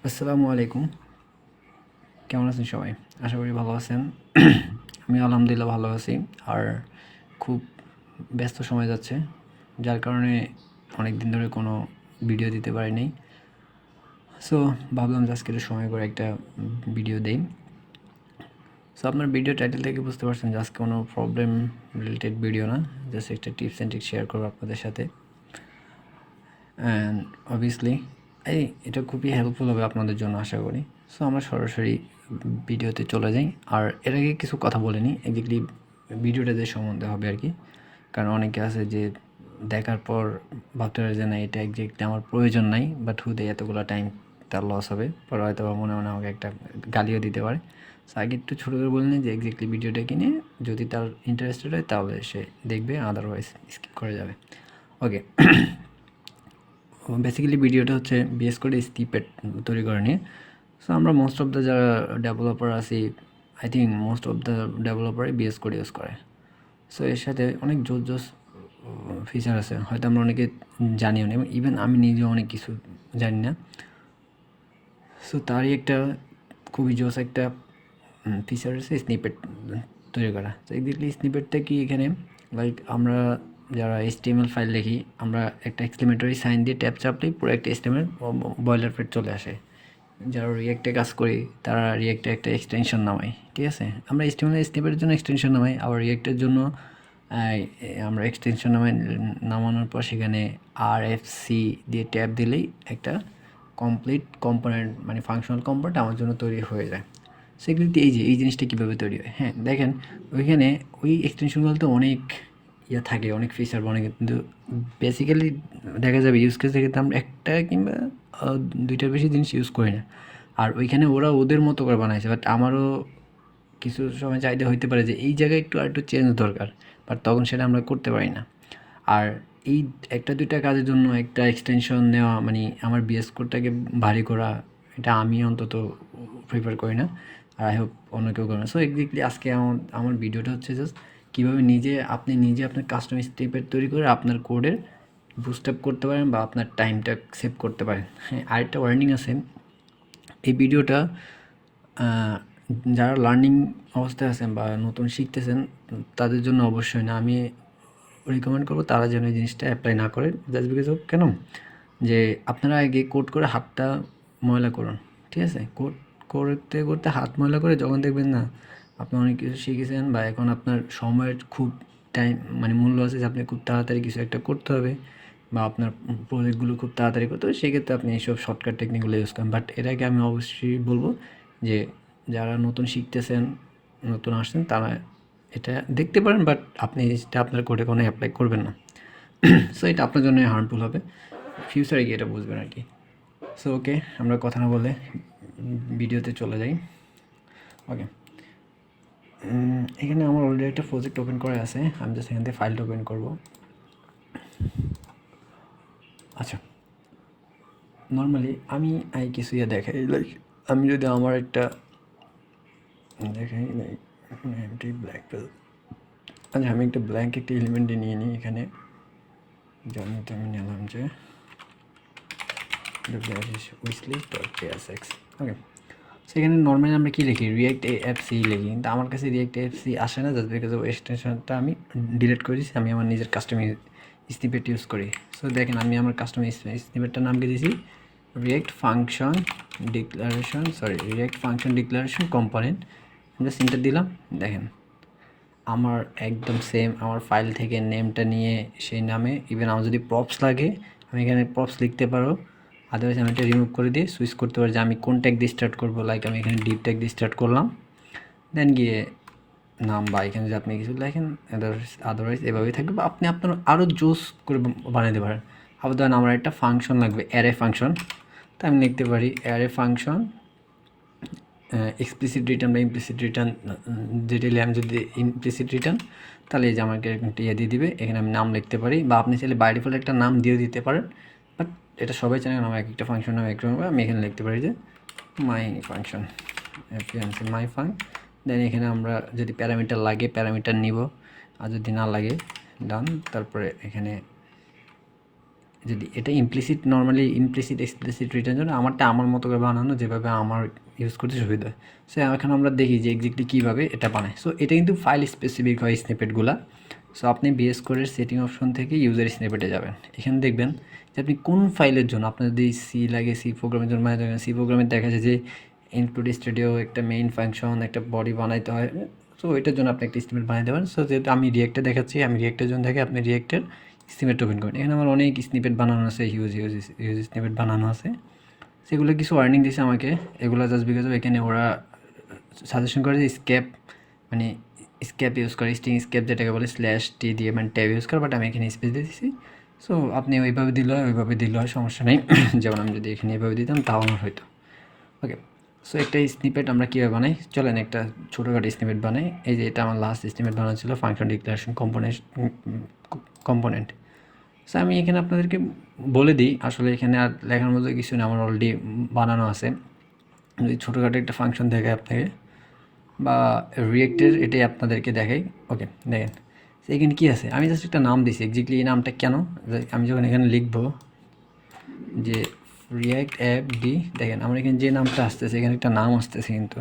আসসালামু আলাইকুম। কেমন আছেন সবাই? আশা করি ভালো আছেন। আমি আলহামদুলিল্লাহ ভালো আছি। আর খুব ব্যস্ত সময় যাচ্ছে, যার কারণে অনেক দিন ধরে কোনো ভিডিও দিতে পারি নাই। সো ভাবলাম যে আজকে একটু সময় করে একটা ভিডিও দেই। সো আপনার ভিডিও টাইটেল থেকে বুঝতে পারছেন যে আজকে কোনো প্রবলেম রিলেটেড ভিডিও না, জাস্ট একটা টিপস অ্যান্ড ট্রিক্স শেয়ার করবো আপনাদের সাথে। অ্যান্ড অবভিয়াসলি এটা খুবই হেল্পফুল হবে আপনাদের জন্য আশা করি। সো আমরা সরাসরি ভিডিওতে চলে যাই। আর এর আগে কিছু কথা বলে নিই, এক্স্যাক্টলি ভিডিওটা যে সম্বন্ধে হবে আর কি। কারণ অনেকে আছে যে দেখার পর ভাবতে পারে যে না, এটা এক্স্যাক্টলি আমার প্রয়োজন নাই, বাট হুদে এতগুলো টাইম তার লস হবে, পরে হয়তো মনে মনে আমাকে একটা গালিও দিতে পারে। সো আগে একটু ছোটো করে বলে নিই যে এক্স্যাক্টলি ভিডিওটা কিনে যদি তার ইন্টারেস্টেড হয় তাহলে সে দেখবে, আদারওয়াইজ স্কিপ করে যাবে। ওকে, বেসিক্যালি ভিডিওটা হচ্ছে vscode স্নিপেট তৈরি করা নিয়ে। সো আমরা মোস্ট অফ দ্য যারা ডেভেলপার আছি, I think most of the ডেভেলপারই vscode ইউজ করে। সো এর সাথে অনেক জোস জোস ফিচার আছে, হয়তো আমরা অনেকে জানিও না, ইভেন আমি নিজেও অনেক কিছু জানি না। সো তারই একটা খুবই জোস একটা ফিচার আছে স্নিপেট তৈরি করা। তো এক্স্যাক্টলি স্নিপেটটা কি, এখানে লাইক আমরা যারা HTML ফাইল লিখি, আমরা একটা এক্সক্লেমেটরি সাইন দিয়ে ট্যাব চাপলেই পুরো একটা HTML বয়লার প্লেট চলে আসে। যারা রিয়েক্টে কাজ করি তারা রিয়েক্টে একটা এক্সটেনশন নামাই, ঠিক আছে? আমরা HTML স্নিপেটের জন্য এক্সটেনশন নামাই, আবার রিয়েক্টের জন্য আমরা এক্সটেনশন নামানোর পর সেখানে RFC দিয়ে ট্যাব দিলেই একটা কমপ্লিট কম্পোনেন্ট, মানে ফাংশনাল কম্পোনেন্ট আমার জন্য তৈরি হয়ে যায়। সেগুলিতে এই জিনিসটা কীভাবে তৈরি হয়, হ্যাঁ দেখেন, ওইখানে ওই এক্সটেনশনগুলোতে অনেক থাকে, অনেক ফিচার অনেক, কিন্তু বেসিক্যালি দেখা যাবে ইউজ কেস থেকে আমরা একটা কিংবা দুইটার বেশি জিনিস ইউজ করি না। আর ওইখানে ওরা ওদের মতো করে বানাইছে, বাট আমারও কিছু সময় চাইতে হইতে পারে যে এই জায়গায় একটু চেঞ্জ দরকার, বাট তখন সেটা আমরা করতে পারি না। আর এই একটা দুইটা কাজের জন্য একটা এক্সটেনশন নেওয়া মানে আমার বিএস কোডটাকে ভারী করা, এটা আমি অন্তত প্রিফার করি না, আর আই হোপ অন্য কেউ করে না। সো এক্স্যাক্টলি আজকে আমার ভিডিওটা হচ্ছে জাস্ট কীভাবে আপনি নিজে আপনার কাস্টম স্নিপেট তৈরি করে আপনার কোডের বুস্ট আপ করতে পারেন বা আপনার টাইমটা সেভ করতে পারেন। হ্যাঁ, আরেকটা ওয়ার্নিং আছে, এই ভিডিওটা যারা লার্নিং অবস্থায় আছেন বা নতুন শিখতেছেন তাদের জন্য অবশ্যই না, আমি রিকমেন্ড করবো তারা যেন এই জিনিসটা অ্যাপ্লাই না করেন। জাস্ট বিকজ অফ কেন, যে আপনারা আগে কোড করে হাতটা ময়লা করুন, ঠিক আছে? কোড করতে করতে হাত ময়লা করে যখন দেখবেন না আপনি অনেক কিছু শিখেছেন বা এখন আপনার সময়ের খুব টাইম মানে মূল্য আছে, যে আপনি খুব তাড়াতাড়ি কিছু একটা করতে হবে বা আপনার প্রজেক্টগুলো খুব তাড়াতাড়ি করতে হবে, সেক্ষেত্রে আপনি এইসব শর্টকাট টেকনিকগুলো ইউজ করেন। বাট এটাকে আমি অবশ্যই বলবো যে যারা নতুন শিখতেছেন, নতুন আসছেন, তারা এটা দেখতে পারেন, বাট আপনি এটা আপনার কোডে কোনো অ্যাপ্লাই করবেন না। সো এটা আপনার জন্য হার্মফুল হবে, ফিউচারে গিয়ে এটা বুঝবেন আর কি। সো ওকে, আমরা কথা না বলে ভিডিওতে চলে যাই। ওকে, এখানে আমার অলরেডি একটা প্রজেক্ট ওপেন করা আছে, আমি জাস্ট এখান থেকে ফাইলটা ওপেন করবো। আচ্ছা, নর্মালি আমি কিছু দেখাই, লাইক আমি যদি আমার একটা দেখাই, লাইক এমটি ব্ল্যাক পেজ। আচ্ছা, আমি একটা ব্ল্যাঙ্ক একটা এলিমেন্ট নিয়ে নিই এখানে, যেমন আমি নিলাম যে uselist.jsx। ওকে, সেখানে নর্মালি আমরা কী লিখি, রিয়েক্ট এফসি লিখি, কিন্তু আমার কাছে রিয়েক্ট এফসি আসে না, জাস্ট বিকজ এক্সটেনশনটা আমি ডিলিট করে দিয়েছি, আমি আমার নিজের কাস্টম স্নিপেট ইউজ করি। সো দেখেন, আমি আমার কাস্টম স্নিপেটটার নামকে দিয়েছি react function declaration component. Just inter দিলাম, দেখেন আমার একদম সেম আমার ফাইল থেকে নেমটা নিয়ে সেই নামে, ইভেন আমার যদি প্রপস লাগে আমি এখানে প্রপস লিখতে পারো, আদারওয়াইজ আমি এটা রিমুভ করে দিয়ে সুইচ করতে পারি যে আমি কোন ট্যাগ দিয়ে স্টার্ট করবো। লাইক আমি এখানে ডিপ ট্যাগ দিয়ে স্টার্ট করলাম, দেন গিয়ে নাম বা এখানে যদি আপনি কিছু লেখেন, আদারওয়াইজ এভাবেই থাকবে, বা আপনি আপনার আরও জোস করে বানাতে পারেন। আবার ধরেন আমার একটা ফাংশন লাগবে, অ্যারে ফাংশন, তো আমি লিখতে পারি অ্যারে ফাংশন এক্সপ্লিসিট রিটার্ন বা ইমপ্লিসিট রিটার্ন, যেটা আমি যদি ইমপ্লিসিট রিটার্ন, তাহলে এই যে আমাকে একটা ইয়ে দিয়ে দিবে, এখানে আমি নাম লিখতে পারি, বা আপনি চাইলে বাই ডিফল্ট একটা নাম দিয়ে দিতে পারেন, বাট এটা সবাই জানে আমার একটা ফাংশন নাম একরকম, আমি এখানে লিখতে পারি যে মাই ফাংশন, মাই ফাং। দেন এখানে আমরা যদি প্যারামিটার লাগে প্যারামিটার নিব, আর যদি না লাগে ডান। তারপরে এখানে যদি এটা implicit, normally implicit explicit return জন্য আমারটা আমার মতো করে বানানো, যেভাবে আমার ইউজ করতে সুবিধা হয়। সো এখন আমরা দেখি যে এক্স্যাক্টলি কীভাবে এটা বানায়। সো এটা কিন্তু ফাইল স্পেসিফিক হয় স্নিপেটগুলো। সো আপনি VS কোডের সেটিং অপশন থেকে ইউজার স্নিপেটে যাবেন, এখানে দেখবেন যে আপনি কোন ফাইলের জন্য, আপনার যদি সি লাগে সি প্রোগ্রামের জন্য, মানে সি প্রোগ্রামের দেখা যায় যে ইনক্লুড স্টুডিও একটা মেইন ফাংশন একটা বডি বানাইতে হয়। সো এটার জন্য আপনি একটা স্নিপেট বানাইতে পারেন। সো যেহেতু আমি রিয়েক্টে দেখাচ্ছি, আমি রিয়েক্টের জন্য দেখে আপনি রিয়েক্টের স্নিপেট ওপেন করেন। এখানে আমার অনেক স্নিপেট বানানো আছে, হিউজ স্নিপেট বানানো আছে। সেগুলো কিছু ওয়ার্নিং দিয়েছে আমাকে, এগুলো জাস্ট বিকজ এখানে ওরা সাজেশন করে যে স্কেপ, মানে স্কেপ ইউজ করে, স্ট্রিং স্কেপ যেটাকে বলে /t দিয়ে, মানে ট্যাব ইউজ করে, বাট আমি এখানে স্পেস দিয়ে দিচ্ছি। সো আপনি ওইভাবে দিলে হয় সমস্যা নেই। যেমন আমি যদি এখানে এইভাবে দিতাম তাও আমার হয়তো ওকে। সো একটা স্নিপেট আমরা কীভাবে বানাই, চলেন একটা ছোটোখাটো স্নিপেট বানাই। এই যে এটা আমার লাস্ট স্নিপেট বানানো ছিল, ফাংশন ডিক্লারেশন কম্পোনেন্ট। সো আমি এখানে আপনাদেরকে বলে দিই, আসলে এখানে আর লেখার মতো কিছু না, আমার অলরেডি বানানো আছে। যদি ছোটোখাটো একটা ফাংশন দেখে আপনাকে, বা রিয়েক্টের এটাই আপনাদেরকে দেখাই। ওকে দেখেন এখানে কী আছে, আমি জাস্ট একটা নাম দিছি। এক্স্যাক্টলি এই নামটা কেন, আমি যখন এখানে লিখবো যে রিয়াক্ট অ্যাপ ডি, দেখেন আমার এখানে যে নামটা আসতেছে, এখানে একটা নাম আসতেছে, কিন্তু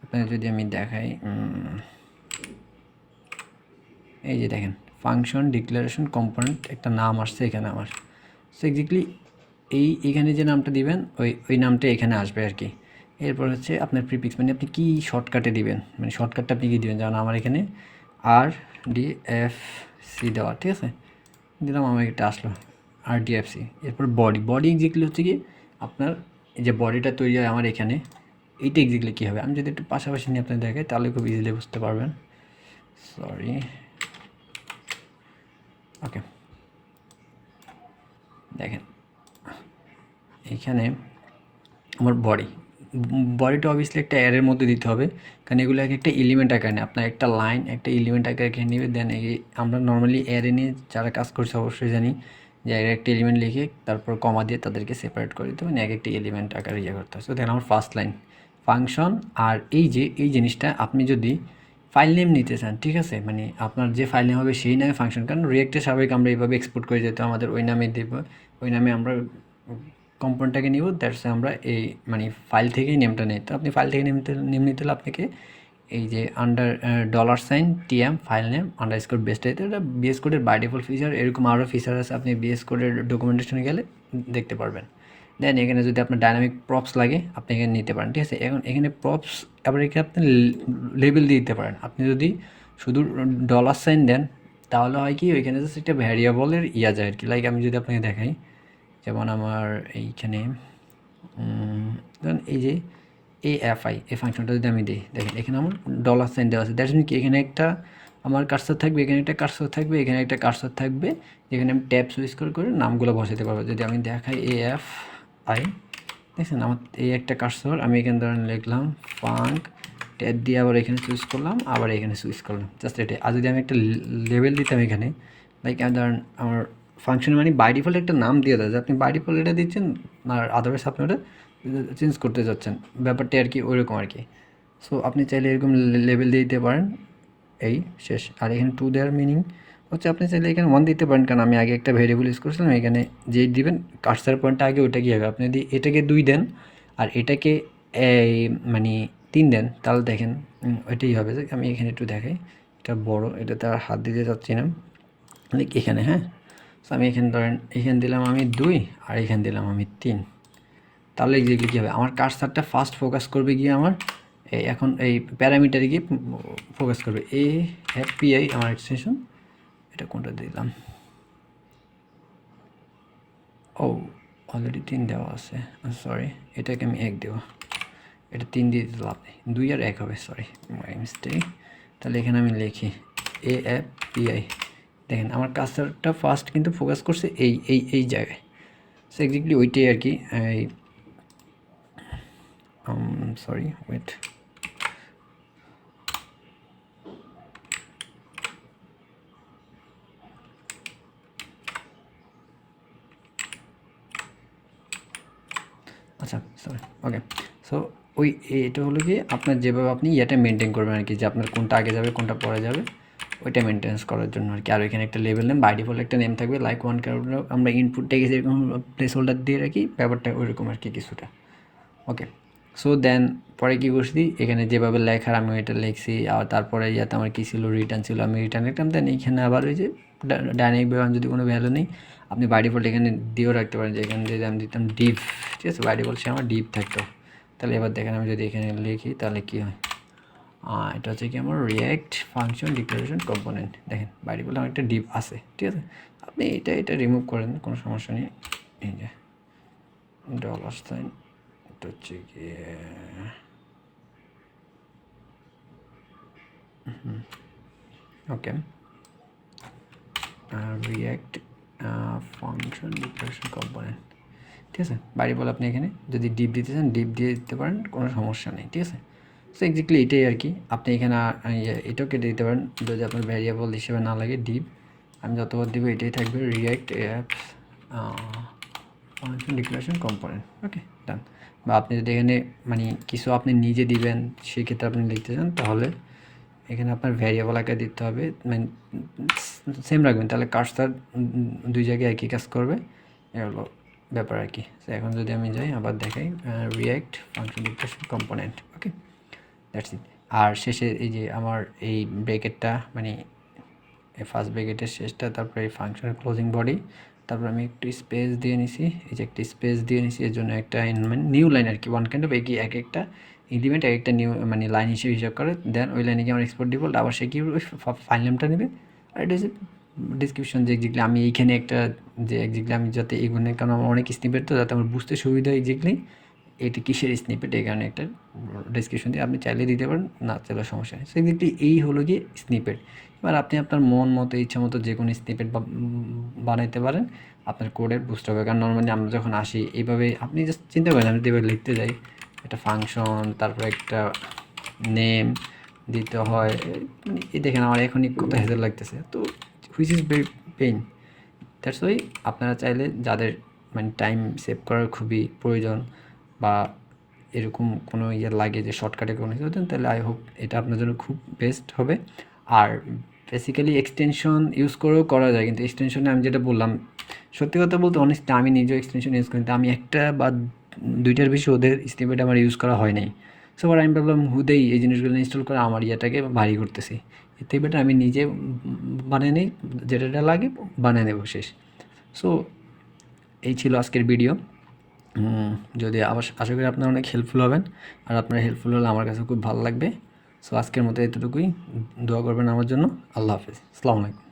আপনাকে যদি আমি দেখাই, এই যে দেখেন ফাংশন ডিক্লারেশন কম্পোনেন্ট একটা নাম আসছে এখানে আমার। সো এক্স্যাক্টলি এইখানে যে নামটা দিবেন ওই নামটা এখানে আসবে আর কি। এরপর হচ্ছে আপনার প্রিফিক্স, মানে আপনি কী শর্টকাটে দিবেন, মানে শর্টকাটটা আপনি কী দিবেন, যেমন আমার এখানে RDFC দেওয়া, ঠিক আছে, দিলাম, আমার এটা আসলো RDFC। এরপর বডি এক্স্যাক্টলি হচ্ছে কি আপনার এই যে বডিটা তৈরি হয় আমার এখানে, এইটা এক্স্যাক্টলি কী হবে, আমি যদি একটু পাশাপাশি নিয়ে আপনার দেখাই তাহলে খুব ইজিলি বুঝতে পারবেন। সরি, ওকে দেখেন এইখানে আমার বডিটা অবভিয়াসলি একটা অ্যারের মধ্যে দিতে হবে, কারণ এগুলো একটা এলিমেন্ট আকারে নেয়, আপনার একটা লাইন একটা এলিমেন্ট আকারে নেবে। দেন আমরা নর্মালি অ্যারে নিয়ে যারা কাজ করছে অবশ্যই জানি যে অ্যারে একটা এলিমেন্ট লিখে তারপর কমা দিয়ে তাদেরকে সেপারেট করে দিতে হবে, মানে একটা এলিমেন্ট আকারে করতে হবে। সো দেখেন আমার ফার্স্ট লাইন ফাংশন, আর এই জিনিসটা আপনি যদি ফাইল নেম নিতে চান, ঠিক আছে, মানে আপনার যে ফাইল নেম হবে সেই নামে ফাংশন, কারণ রিয়েক্টে স্বাভাবিক আমরা এইভাবে এক্সপোর্ট করে যেতে আমাদের ওই নামে দেব, ওই নামে আমরা কম্পোনেন্টটাকে নিব, দ্যাটস আমরা এই মানে ফাইল থেকেই নেমটা নেই। তো আপনি ফাইল থেকে নেম নিতে হলে আপনাকে এই যে $TM file name underscore best, এটা VS কোডের বাই ডিফল্ট ফিচার। এরকম আরও ফিচার আছে, আপনি VS কোডের ডকুমেন্টেশনে গেলে দেখতে পারবেন। দেন এখানে যদি আপনার ডাইনামিক প্রপস লাগে আপনি এখানে নিতে পারেন, ঠিক আছে। এখন এখানে প্রপস আবার এখানে আপনি লেবেল দিয়ে দিতে পারেন। আপনি যদি শুধু $সাইন দেন তাহলে হয় কি, ওইখানে জাস্ট একটা ভ্যারিয়েবলের যায় আর কি। লাইক আমি যদি আপনাকে দেখাই, যেমন আমার এইখানে ধরুন এই যে AFI এই ফাংশনটা যদি আমি দিই, দেখেন এখানে আমার $সাইন দেওয়া আছে। দ্যাটস মিন কি, এখানে একটা আমার কার্সর থাকবে, এখানে একটা কার্সর থাকবে, এখানে একটা কার্সর থাকবে, যেখানে আমি ট্যাব সুইচ করে নামগুলো বসাতে পারবো। যদি আমি দেখাই AFI, দেখছেন আমার এই একটা কার্সর, আমি এখানে ধরেন লিখলাম ফাঙ্ক, ট্যাব দিয়ে আবার এখানে চুজ করলাম, আবার এখানে সুইচ করলাম, জাস্ট এটা। আর যদি আমি একটা লেভেল দিতাম এখানে, লাইক ধরেন আমার ফাংশন মানে বাই ডিফল্ট একটা নাম দিয়ে দেয়, যে আপনি বাই ডিফল্ট এটা দিচ্ছেন, আর আদারওয়াইজ আপনি ওটা চেঞ্জ করতে যাচ্ছেন, ব্যাপারটা আর কি ওইরকম আর কি। সো আপনি চাইলে এরকম লেভেল দিয়ে দিতে পারেন, এই শেষ। আর এখানে টু দেওয়ার মিনিং হচ্ছে আপনি চাইলে এখানে 1 দিতে পারেন, কারণ আমি আগে একটা ভেরিয়েবল ইউজ করছিলাম, এখানে যেই দিবেন কার্সার পয়েন্টটা আগে ওইটা কী হবে, আপনি যদি এটাকে 2 দেন আর এটাকে এই মানে 3 দেন তাহলে দেখেন ওইটাই হবে। যে আমি এখানে একটু দেখাই, এটা বড়, এটা তার হাত দিতে চাচ্ছি না, লাইক এখানে, হ্যাঁ। সো আমি এখানে ধরেন এখানে দিলাম আমি 2 আর এখানে দিলাম আমি 3, তাহলে এক্স্যাক্টলি কী হবে, আমার কার্সারটা ফার্স্ট ফোকাস করবে গিয়ে আমার এখন এই প্যারামিটারে গিয়ে ফোকাস করবে। AFPI আমার এক্সটেনশন, এটা কোনটা দিলাম, ও অলরেডি 3 দেওয়া আছে, সরি, এটাকে আমি 1 দেবো, এটা 3 দিয়ে দিতে লাভ নেই, 2 আর 1 হবে, সরি মাই মিস্টেক। তাহলে এখানে আমি লিখি AFPI, দেখেন আমার কার্সারটা ফার্স্ট কিন্তু ফোকাস করছে এই জায়গায়। সো এক্স্যাক্টলি ওইটাই আর কি। এই সরি ওয়েট, আচ্ছা সরি, ওকে। সো এটা হলো কি আপনার যেভাবে আপনি এটা মেনটেন করবেন আর কি, যে আপনার কোনটা আগে যাবে কোনটা পরে যাবে। ওইটা মেনটেন্স করার জন্য আর কি। আর ওইখানে একটা লেভেল নেম, বাই ডিফল্ট একটা নেম থাকবে লাইক ওয়ান, কারণ আমরা ইনপুট ট্যাগে যেরকম প্লেস হোল্ডার দিয়ে রাখি, ব্যাপারটা ওইরকম আর কি কিছুটা। ওকে, সো দেন পরে কী করছি, এখানে যেভাবে লেখার আমি ওইটা লিখছি। আর তারপরে ইয়াতে আমার কী ছিল, রিটার্ন ছিল, আমি রিটার্ন লিখতাম। দেন এইখানে আবার ওই যে ডাইনামিক ব্যবহার যদি কোনো ভ্যালু নেই, আপনি বাই ডিফল্ট এখানে দিয়েও রাখতে পারেন, যে এখানে যদি আমি দিতাম ডিভ, ঠিক আছে, বাই ডিফল্ট সে আমার ডিভ থাকতো। তাহলে এবার দেখেন আমি যদি এখানে লিখি তাহলে কী হয়, এটা হচ্ছে কি আমার রিয়্যাক্ট ফাংশন ডিক্লারেশন কম্পোনেন্ট। দেখেন বাই ডিফল্ট আমার একটা ডিভ আছে, ঠিক আছে। আপনি এটা রিমুভ করেন, কোনো সমস্যা নেই। এই যে ডলার সাইন, এটা হচ্ছে গিয়ে ওকে, রিয়্যাক্ট ফাংশন ডিক্লারেশন কম্পোনেন্ট, ঠিক আছে। বাড়ি বলে আপনি এখানে যদি ডিপ দিতে চান ডিপ দিয়ে দিতে পারেন, কোনো সমস্যা নেই, ঠিক আছে। সো এক্স্যাক্টলি এটাই আর কি। আপনি এখানে এটাও কেটে দিতে পারেন যদি আপনার ভ্যারিয়েবল হিসেবে না লাগে। ডিপ আমি যতবার দিব এটাই থাকবে, React apps function declaration component. Okay, done. বা আপনি যদি এখানে মানে কিছু আপনি নিজে দিবেন, সেক্ষেত্রে আপনি লিখতে চান, তাহলে এখানে আপনার ভ্যারিয়েবল আকারে দিতে হবে, মানে সেম রাখবেন, তাহলে কার্সার দুই জায়গায় একই কাজ করবে। এগুলো ব্যাপার আর কি। তো এখন যদি আমি যাই আবার দেখাই, React function declaration component. Okay, that's it. আর শেষে এই যে আমার এই ব্রেকেটটা, মানে এই ফার্স্ট ব্রেকেটের শেষটা, তারপরে এই ফাংশনের ক্লোজিং বডি, তারপর আমি একটু স্পেস দিয়ে নিছি, এই যে একটা স্পেস দিয়ে নিছি, এর জন্য একটা মানে নিউ লাইন আর কি, ওয়ান কাইন্ড অফ এক একটা এলিমেন্ট এক একটা নিউ মানে লাইন হিসেবে হিসাব করে। দেন ওই লাইনে কি আমার এক্সপোর্ট ডিফল্ট, আবার সে কি ফাইল নেমটা নেবে। আর এটা হচ্ছে ডিসক্রিপশন, যে এক্স্যাক্টলি আমি এইখানে একটা, যে এক্স্যাক্টলি আমি যাতে এগুলো, কারণ আমার অনেক স্নিপেট, তো যাতে আমার বুঝতে সুবিধা হয় এক্স্যাক্টলি এটি কিসের স্নিপেট, এই কারণে একটা ডিসক্রিপশন দিয়ে আপনি চাইলে দিতে পারেন, না চাইলে সমস্যা নেই। সো এক্স্যাক্টলি এই হলো গিয়ে স্নিপেট। এবার আপনি আপনার মন মতো ইচ্ছা মতো যে কোনো স্নিপেট বানাইতে পারেন, আপনার কোডের বুঝতে হবে। কারণ নর্মালি আমরা যখন আসি এইভাবে, আপনি জাস্ট চিন্তা করেন আমি যেভাবে লিখতে যাই, একটা ফাংশন, তারপরে একটা নেম দিতে হয়, মানে এই দেখেন আমার এখনই কত হেজার লাগতেছে, তো which is very pain. That's why আপনারা চাইলে যাদের মানে টাইম সেভ করার খুবই প্রয়োজন, বা এরকম কোনো ইয়ে লাগে যে শর্টকাটে কোনো কিছু দেন, তাহলে আই হোপ এটা আপনার জন্য খুব বেস্ট হবে। আর বেসিক্যালি এক্সটেনশন ইউজ করেও করা যায়, কিন্তু এক্সটেনশনে আমি যেটা বললাম, সত্যি কথা বলতে অনেস্টলি আমি নিজেও এক্সটেনশন ইউজ করি, কিন্তু আমি একটা বা দুইটার বেশি ওদের স্নিপেট আমার ইউজ করা হয় নাই। সো এবার আমি ভাবলাম হুদেই এই জিনিসগুলো ইনস্টল করে আমার ইয়েটাকে ভারী করতেছি, এতে বেটার আমি নিজে বানিয়ে নিই, যেটা লাগে বানিয়ে নেব, শেষ। সো এই ছিল আজকের ভিডিও। যদি আবার আশা করি আপনারা অনেক হেল্পফুল হবেন, আর আপনারা হেল্পফুল হলে আমার কাছে খুব ভালো লাগবে। সো আজকের মতো এতটুকুই, দোয়া করবেন আমার জন্য। আল্লাহ হাফেজ, আসসালামু আলাইকুম।